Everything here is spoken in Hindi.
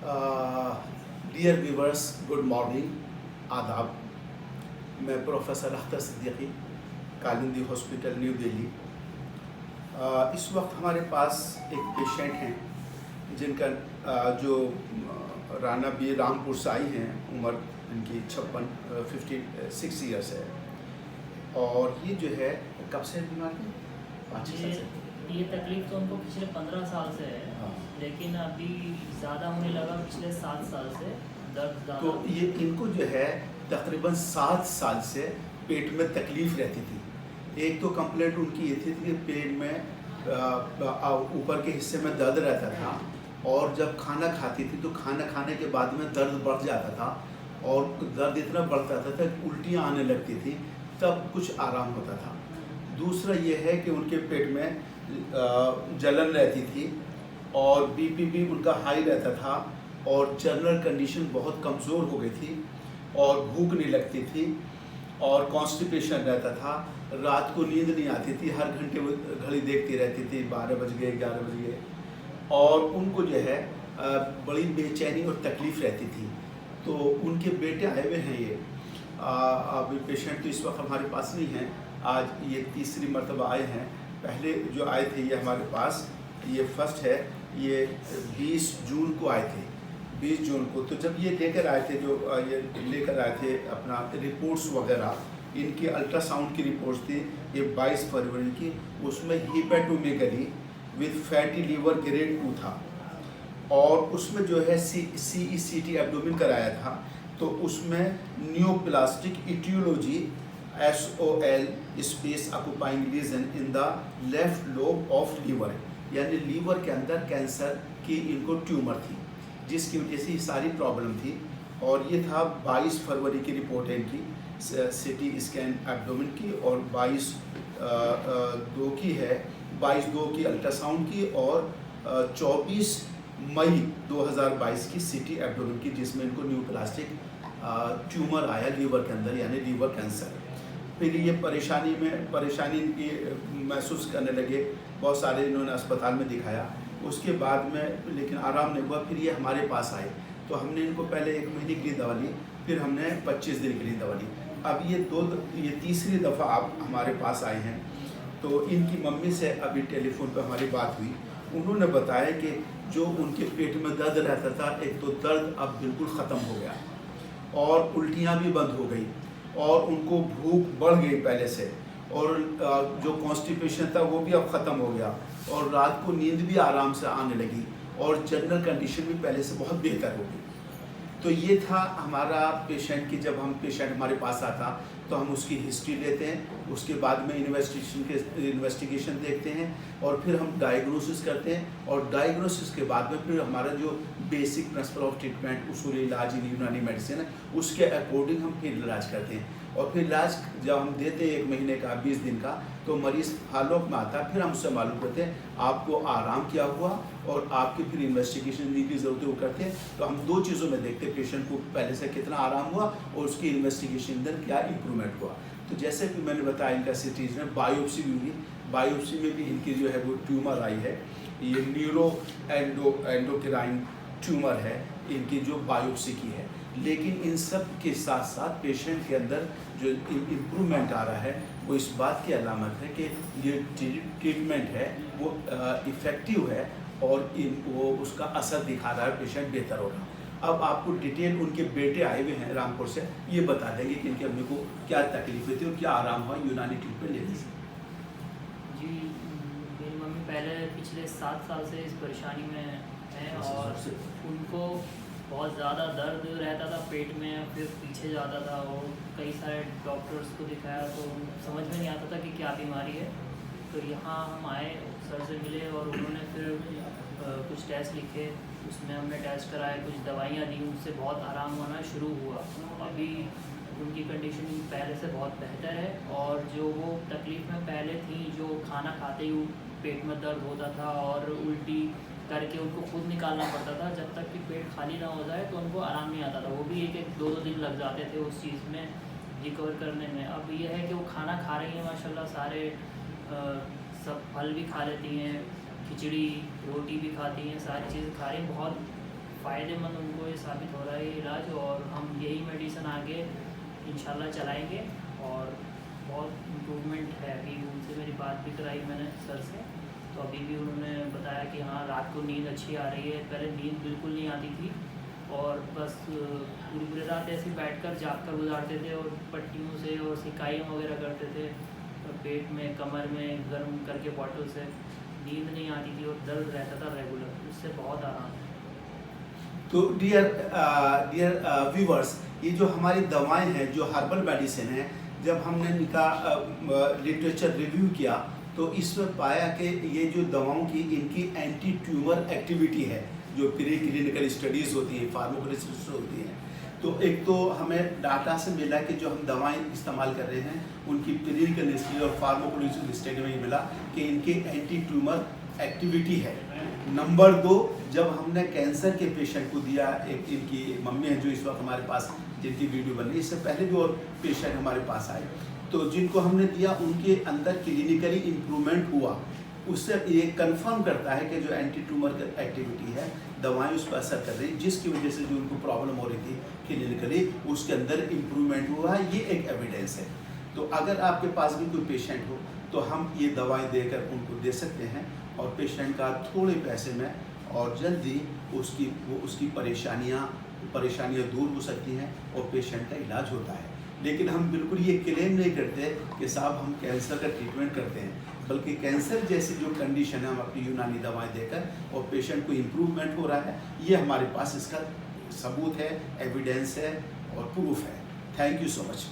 डियर व्यूवर्स, गुड मॉर्निंग, आदाब। मैं professor Akhtar Siddiqui, Kalindi hospital, new Delhi. इस वक्त हमारे पास एक पेशेंट हैं जिनका जो राना बी रामपुर से आई हैं। उम्र इनकी 56 ईयर्स है। और ये जो है कब से बीमार है? 5-6 साल से। ये तकलीफ तो उनको पिछले 15 साल से है। हाँ। लेकिन अभी ज़्यादा होने लगा पिछले 7 साल से दर्द ज़्यादा। तो ये इनको जो है तकरीबन 7 साल से पेट में तकलीफ़ रहती थी। एक तो कंप्लेंट उनकी ये थी कि पेट में ऊपर के हिस्से में दर्द रहता था, और जब खाना खाती थी तो खाना खाने के बाद में दर्द बढ़ जाता था, और दर्द इतना बढ़ता था कि उल्टियाँ आने लगती थी, तब कुछ आराम होता था। दूसरा ये है कि उनके पेट में जलन रहती थी, और बीपी भी उनका हाई रहता था, और जनरल कंडीशन बहुत कमज़ोर हो गई थी, और भूख नहीं लगती थी, और कॉन्स्टिपेशन रहता था। रात को नींद नहीं आती थी, हर घंटे वो घड़ी देखती रहती थी, 12 बज गए, 11 बज गए, और उनको जो है बड़ी बेचैनी और तकलीफ़ रहती थी। तो उनके बेटे आए हुए हैं। ये अभी पेशेंट तो इस वक्त हमारे पास नहीं है, आज ये तीसरी मरतबा आए हैं। पहले जो आए थे ये हमारे पास, ये फर्स्ट है, ये 20 जून को आए थे। 20 जून को तो जब ये लेकर आए थे, जो ये लेकर आए थे अपना रिपोर्ट्स वगैरह, इनकी अल्ट्रासाउंड की रिपोर्ट्स थी ये 22 फरवरी की। उसमें हिपेटोमेगली विद फैटी लीवर ग्रेड 2 था, और उसमें जो है CECT एब्डोमेन कराया था। तो उसमें neoplastic etiology SOL space occupying lesion in the left lobe of liver, यानी लीवर के अंदर कैंसर की इनको ट्यूमर थी, जिसकी वजह से सारी प्रॉब्लम थी। और ये था 22 फरवरी की रिपोर्ट है इनकी, CT स्कैन एब्डोमेन की, और 22/2 की है, 22/2 की अल्ट्रासाउंड की, और 24 मई 2022 की CT एब्डोमेन की, जिसमें इनको न्यूप्लास्टिक ट्यूमर आया लीवर के अंदर, यानी लीवर कैंसर। फिर ये परेशानी इनकी महसूस करने लगे, बहुत सारे इन्होंने अस्पताल में दिखाया, उसके बाद में लेकिन आराम नहीं हुआ। फिर ये हमारे पास आए, तो हमने इनको पहले 1 महीने के लिए दवा ली, फिर हमने 25 दिन के लिए दवा ली। अब ये तीसरी दफ़ा आप हमारे पास आए हैं। तो इनकी मम्मी से अभी टेलीफोन पर हमारी बात हुई, उन्होंने बताया कि जो उनके पेट में दर्द रहता था, एक तो दर्द अब बिल्कुल ख़त्म हो गया, और उल्टियाँ भी बंद हो गई, और उनको भूख बढ़ गई पहले से, और जो कॉन्स्टिपेशन था वो भी अब ख़त्म हो गया, और रात को नींद भी आराम से आने लगी, और जनरल कंडीशन भी पहले से बहुत बेहतर हो गई। तो ये था हमारा पेशेंट की। जब हम पेशेंट हमारे पास आता तो हम उसकी हिस्ट्री लेते हैं, उसके बाद में इन्वेस्टिगेशन देखते हैं, और फिर हम डायग्नोसिस करते हैं, और डायग्नोसिस के बाद में फिर हमारा जो बेसिक प्रिंसिपल ऑफ ट्रीटमेंट, उसूल इलाज यूनानी मेडिसिन है, उसके अकॉर्डिंग हम फिर इलाज करते हैं। और फिर इलाज जब हम देते हैं 1 महीने का, 20 दिन का, तो मरीज़ फॉलोअप में आता है, फिर हम उससे मालूम करते हैं आपको आराम क्या हुआ, और आपकी फिर इन्वेस्टिगेशन की ज़रूरत है वो करते हैं। तो हम 2 चीज़ों में देखते हैं, पेशेंट को पहले से कितना आराम हुआ, और उसकी इन्वेस्टिगेशन अंदर क्या इम्प्रूवमेंट हुआ। तो जैसे कि मैंने बताया, इनका सिटीज़ में बायोप्सी भी हुई, बायोप्सी में भी इनकी जो है वो ट्यूमर आई है, ये न्यूरो एंडोक्राइन ट्यूमर है इनकी, जो बायोप्सी की है। लेकिन इन सब के साथ साथ पेशेंट के अंदर जो इम्प्रूवमेंट आ रहा है, वो इस बात की अलामत है कि ये ट्रीटमेंट है वो इफ़ेक्टिव है, और वो उसका असर दिखा रहा है, पेशेंट बेहतर हो रहा है। अब आपको डिटेल उनके बेटे आए हुए हैं रामपुर से, ये बता देंगे कि इनकी अम्मी को क्या तकलीफें थी और क्या आराम हुआ यूनानी ट्रीटमेंट लेने से। जी, मेरी मम्मी पहले पिछले 7 साल से इस परेशानी में हैं, और उनको बहुत ज़्यादा दर्द रहता था पेट में, फिर पीछे जाता था, और कई सारे डॉक्टर्स को दिखाया तो समझ में नहीं आता था कि क्या बीमारी है। तो यहाँ हम आए, सर से मिले, और उन्होंने फिर कुछ टेस्ट लिखे, उसमें हमने टेस्ट कराए, कुछ दवाइयाँ दी, उससे बहुत आराम होना शुरू हुआ। अभी उनकी कंडीशन पहले से बहुत बेहतर है, और जो वो तकलीफ़ में पहले थी, जो खाना खाते ही पेट में दर्द होता था और उल्टी करके उनको खुद निकालना पड़ता था, जब तक कि पेट खाली ना हो जाए तो उनको आराम नहीं आता था। वो भी 1-2 दिन लग जाते थे उस चीज़ में रिकवर करने में। अब ये है कि वो खाना खा रही हैं माशाल्लाह, सारे सब फल भी खा लेती हैं, खिचड़ी रोटी भी खाती हैं, सारी चीज़ें खा रही हैं, बहुत फ़ायदेमंद उनको ये साबित हो रहा है ये इलाज, और हम यही मेडिसिन आगे इंशाल्लाह चलाएंगे। और बहुत इम्प्रूवमेंट है। अभी उनसे मेरी बात भी कराई मैंने सर से, तो अभी भी उन्होंने बताया कि हाँ रात को नींद अच्छी आ रही है। पहले नींद बिल्कुल नहीं आती थी और बस पूरी रात ऐसे बैठकर जाग कर गुजारते थे और पट्टियों से और सिकाइयों वगैरह करते थे, तो पेट में कमर में गर्म करके बॉटल से नींद नहीं आती थी और दर्द रहता था रेगुलर, उससे बहुत आराम है। तो डियर व्यूवर्स, ये जो हमारी दवाएं हैं, जो हर्बल मेडिसिन है, जब हमने इनका लिटरेचर रिव्यू किया तो इसमें पाया कि ये जो दवाओं की इनकी एंटी ट्यूमर एक्टिविटी है, जो प्री क्लिनिकल स्टडीज़ होती हैं, फार्माकोलॉजिस्ट होती हैं, तो एक तो हमें डाटा से मिला कि जो हम दवाएं इस्तेमाल कर रहे हैं उनकी क्लिनिकल स्टडी और फार्माकोलॉजिकल स्टडी में ये मिला कि इनकी एंटी ट्यूमर एक्टिविटी है। नंबर 2, जब हमने कैंसर के पेशेंट को दिया, एक इनकी मम्मी है जो इस वक्त हमारे पास जिनकी वीडियो बन रही, इससे पहले भी और पेशेंट हमारे पास आए, तो जिनको हमने दिया उनके अंदर क्लिनिकली इम्प्रूवमेंट हुआ। उससे ये कंफर्म करता है कि जो एंटी ट्यूमर एक्टिविटी है दवाएं उस पर असर कर रही, जिसकी वजह से जो उनको प्रॉब्लम हो रही थी क्लिनिकली उसके अंदर इम्प्रूवमेंट हुआ है। ये एक एविडेंस है। तो अगर आपके पास भी कोई पेशेंट हो तो हम ये दवाएं देकर उनको दे सकते हैं और पेशेंट का थोड़े पैसे में और जल्दी उसकी परेशानियाँ दूर हो सकती हैं और पेशेंट का इलाज होता है। लेकिन हम बिल्कुल ये क्लेम नहीं करते कि साहब हम कैंसर का ट्रीटमेंट करते हैं, बल्कि कैंसर जैसी जो कंडीशन है हम अपनी यूनानी दवाएं देकर और पेशेंट को इम्प्रूवमेंट हो रहा है, ये हमारे पास इसका सबूत है, एविडेंस है और प्रूफ है। Thank you so much.